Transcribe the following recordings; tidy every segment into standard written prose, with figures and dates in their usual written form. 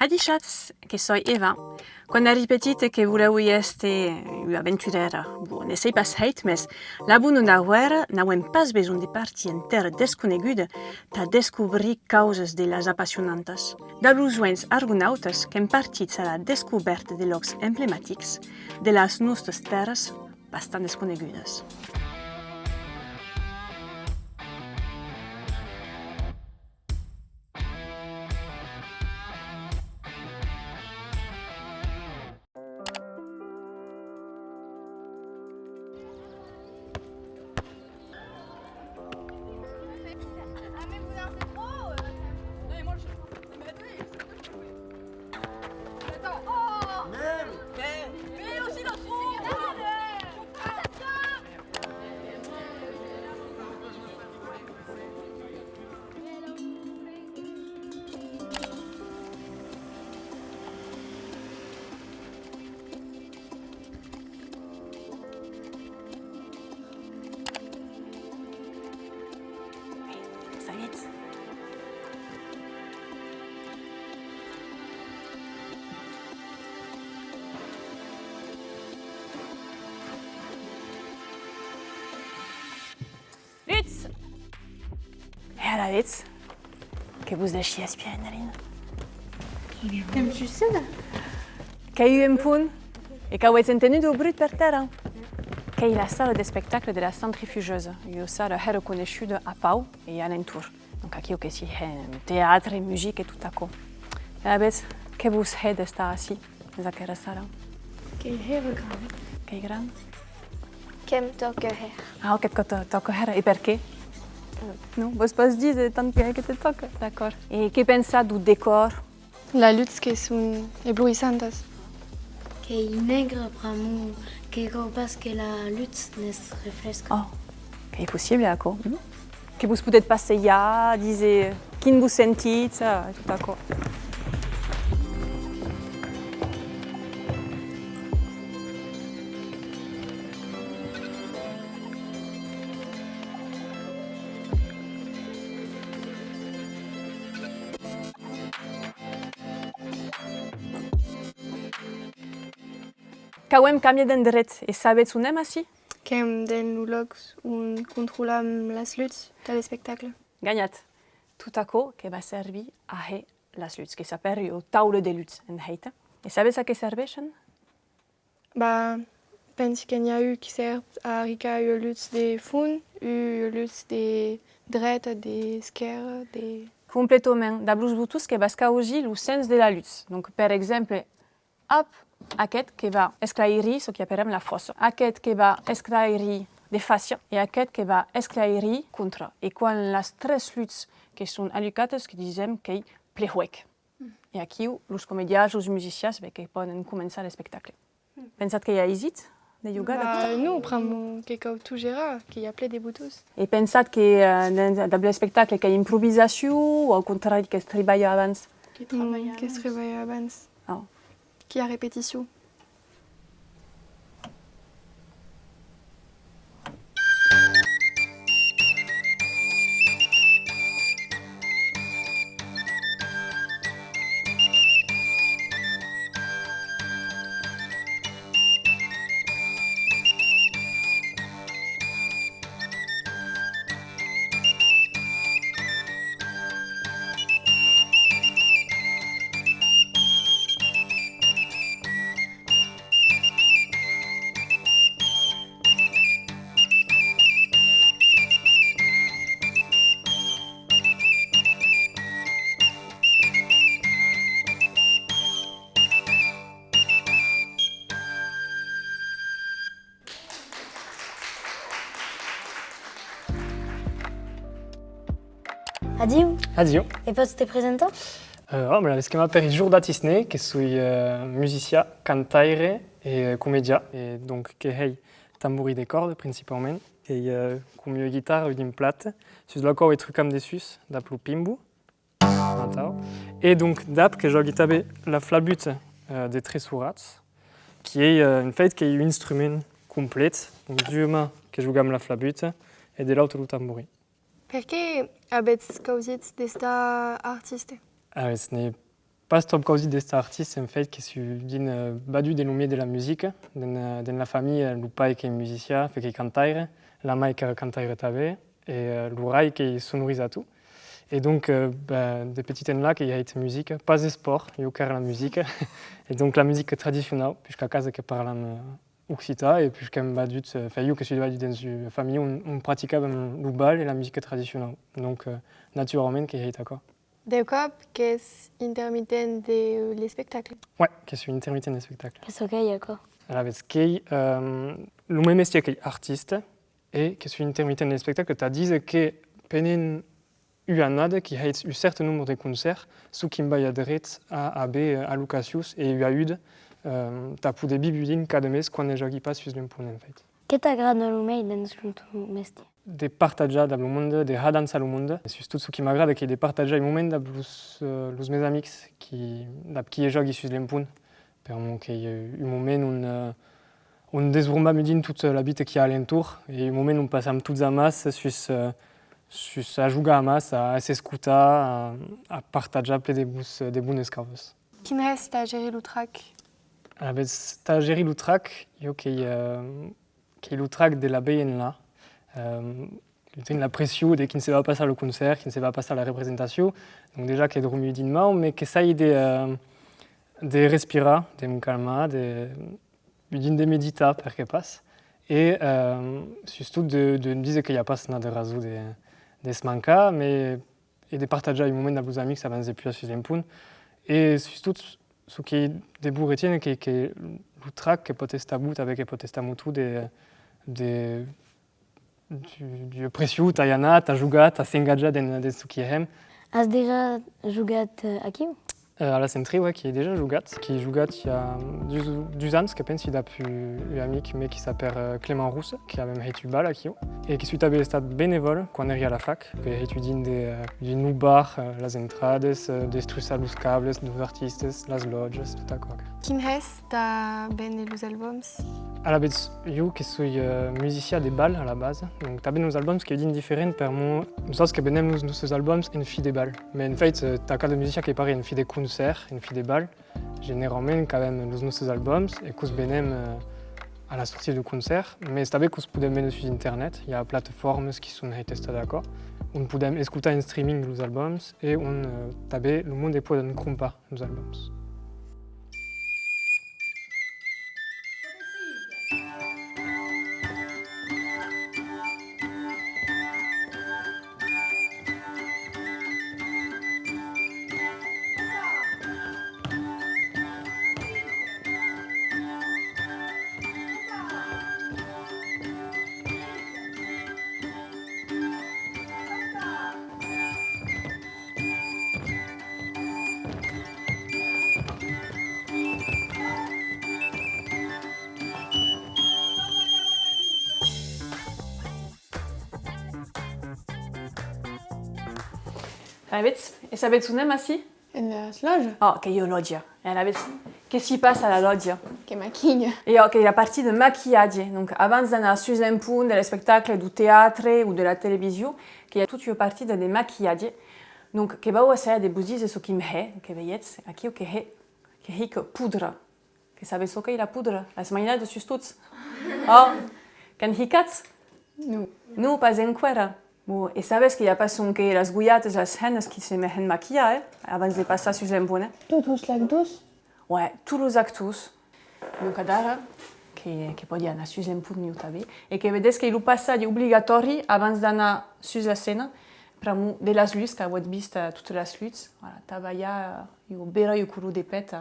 Hadichatz, che soy Eva. Quan eri petite que voleu este aventurera, ne sei pas heit, mes labu non auer n'auem pas besoin de partir en terra desconeguda ta descobrir causes de las apassionantes. Dablu joents argonautes qu'en partit serà descoberte de locs emblematics de las nostres terres bastant desconegudes. Lutz! Hela Lutz, que vous deixies bien, Naline. Comme tu sais, là. Qu'ai eu un punt et qu'au ets tenu du brut per terra. Qu'ai la salle de spectacle de la centrifugeuse. Io sala reconosciuta a Pau e a l'entour. Donc aquí o que si théâtre, musique et tout à coup. Et la bête, que vous hed esta así, en aquella sala? Que est heel grand. Qu'ai grand? Kem toque her. Ah, ok, que toca her. Et per què? Non, vos pas dit tant que te toca. D'accord. Et que pensa du décor? La lutte que sont éblouissantes. Que est negre pramu, que parce que la lutte ne se refresque. Oh, que est possible, d'accord. Que vous peut-être passer ya, disait, qui vous sentit, ça, tout à coup. Cauem canvie d'endret et sabets un aime així? Kem den logs un controlam las luttes dans les spectacles. Gagnat. Tout à coup, que va servir a he las luttes, que s'appelle au taule de luttes en heita. Et sabes a què serveixen? Bah, pense qu'il y a eu qui sert à Rika eu luttes des fun, eu luttes des drettes, des scares, des... Complètement. D'ablus butus que va escauger le sens de la lutte. Donc, par exemple, hop, aquest que va esclairir ce que appelem la fossa. Aquest que va esclairir de fascia et aquest que va esclairir contra. Et quan les tres luttes que són allucates, que disem que pleuec. Et aquí, els comedians, els musicians, que poden començar l'espectacle. Pensat que hi ha hésit de yoga? Bah, nous, pramo quelque tout gérard, qui appelait des boutous. Et pensat que dans l'espectacle, qu'il y a improvisation ou au contraire que es treballa abans? Qui se réveille avance. Oh. Qui a répétition. Adieu. Adieu. Et pots te presenter? Me chiamo per Giorda Tisné, che soy musicien, cantaire et comédien. Et donc, che hei tamburi de cordes principalement. Et come guitare une plate. Sus la cor et trucam de sus, d'aplu pimbu. Et donc, d'ap que jogue tabe la flabute des tresurats, qui est une fête qui est un instrument complet. Donc, deux mains que jugam la flabute et de l'autre le tamburi. Perché avete causit d'esta artiste? Ce n'est pas stop causi de sta artista in fait che su din badu de lume de la musica den la famiglia lu pai che è musicien fe che cantaire la mai che cantaire tabe e l'urai che sonorise tout et donc des petites là qui a été musique pas de sport io car la musique et donc la musique traditionnelle puisqu'à casa che parlano occita et puisqu'à badut fa io che si badu dans une famille on pratiquait le bal et la musique traditionnelle donc naturellement qui est d'accord. De cop, que es intermittent de les spectacles. Ouais, che è un intermittent de spectacle. Che so che è ecco. Allora, che lo mio mestiere che è artista e che è un intermittent de spectacle, ti dice che penen UANAD qui a un certain nombre de concerts sous qui m'a adresse à B à Lucasius et UAUD t'as pour des bibudines cada mes quand les gens qui passent sur l'impone en fait. Che t'aggrada lumei dans le tuo mestiere? De partager dans le monde, de hadanza le monde. C'est tout ce qui m'agrade che de partager i momenti da los mes amics qui joghi sur l'impone. Per moi che un moment on desvromba mudin toute la bite qui a alentour et un moment on passe tous à masse sur a jugar a masse, a s'escutar, a partager ple de bunes causes. Quin reste à gérer l'outrac? Sta geri l'outrac, io che l'outrac de la beien là. La pression de qui ne se va pas à le concert, qui ne se va pas à la représentation. Donc déjà qu'il y a de d'une main, mais que ça y de respirer, de me calmer, de méditer pour que passe. Et surtout de dire qu'il n'y a pas de raison de se manquer, mais et de partager un moment avec vos amis que ça va nous plus sur l'impune. Et surtout ce qui est des bourgs retiennent que l'outrac que peut être tabou avec peut être mutu de du pressió, t'as anat, t'as jugat, t'as s'engagé dans ce qui est. Has déjà jugat aquí? À la Centri, ouais, qui est déjà jugat, il y a 2 ans, que pense qu'il a pu un ami mais qui s'appelle Clément Rousse, qui a même étudié à Kio, et qui suite à l'état bénévole quand on est à la fac, qui a étudié du nubar, les entrades, des trucs los cables, des artistes, les lodges, tout à quoi. Quin reste à ben les albums? À la base, je suis musicien de bal à la base, donc tu as nos albums qui sont différents pour moi. Je sais que nos albums une fille de bal, mais en fait, tu as cas de musicien qui paraît une fille de concert, une fille de bal. Généralement, quand même, nos albums et que benem à la sortie du concert, mais c'est avec que vous pouvez mettre sur internet. Il y a des plateformes qui sont testées d'accord. On peut écouter en streaming nos albums et on le monde des poids ne compte pas nos albums. E sapete un así? En las loges? Oh, che io loggia. E che si passa alla loggia? Que maquille. Et ok, la partie de maquillage. Donc, avant d'aller sur l'impune, des spectacles du théâtre ou de la télévision, qu'il y a toute une partie de maquillage. Donc, che va essere des bougies ce qui me fait, que veillez, aquí que hic poudre. Que savez ce qu'est la poudre? La semaine de sustuts. Oh, quand hicats? No. No, pas enquera. Bon, et sabes qu'il y a pas son que las guyates, las hennes qui se mettent maquillage avant de passer sur l'impune. Todos lactos? Ouais, tous les actus. Donc, adara, che poi andare sur l'impune, e che vedes che il passaggio obbligatori avant d'aller sur la scène. Pramu de las luces, que vous avez vu toutes les luces, voilà, travailla io bera io curu de pet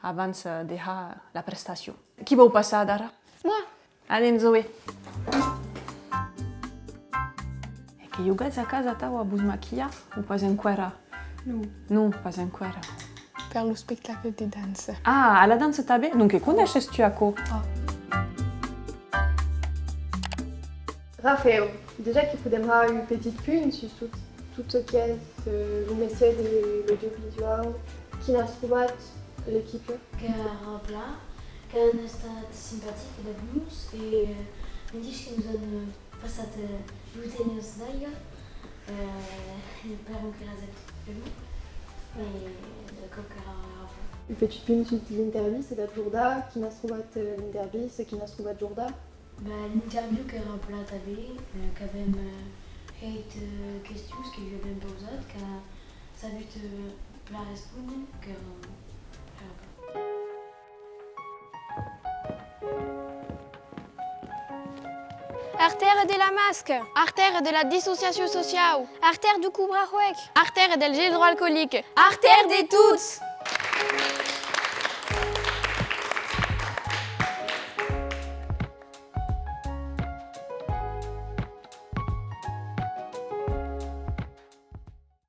avant de la prestation. Qui va passer Dara? Moi. Allez, Zoé. E che io a casa tava a maquilla ou pas ancora? No. Non, pas ancora. Per lo spectacle de danse. Ah, à la danse tabe? Donc, che conosces tu a co? Raphaël, déjà qu'il faut démarrer une petite pune sur tout ce qui est le métier de l'audiovisuel, qui n'a trouvé l'équipe. Que Rabla, qu'elle est sympathique de nous et me dit que nous avons passé l'outil d'ailleurs, et par un cas de de coca. Petit l'interview, c'est la journée qui n'a trouvé l'interview, c'est qui n'a trouvé la journée. L'interview que a tavé, quand même, questions que je vais poser, que ça veut la répondre, que Artère de la masque. Artère de la dissociation sociale. Artère du couvre-feu. Artère del gel hydroalcoolique. Artère des toutes.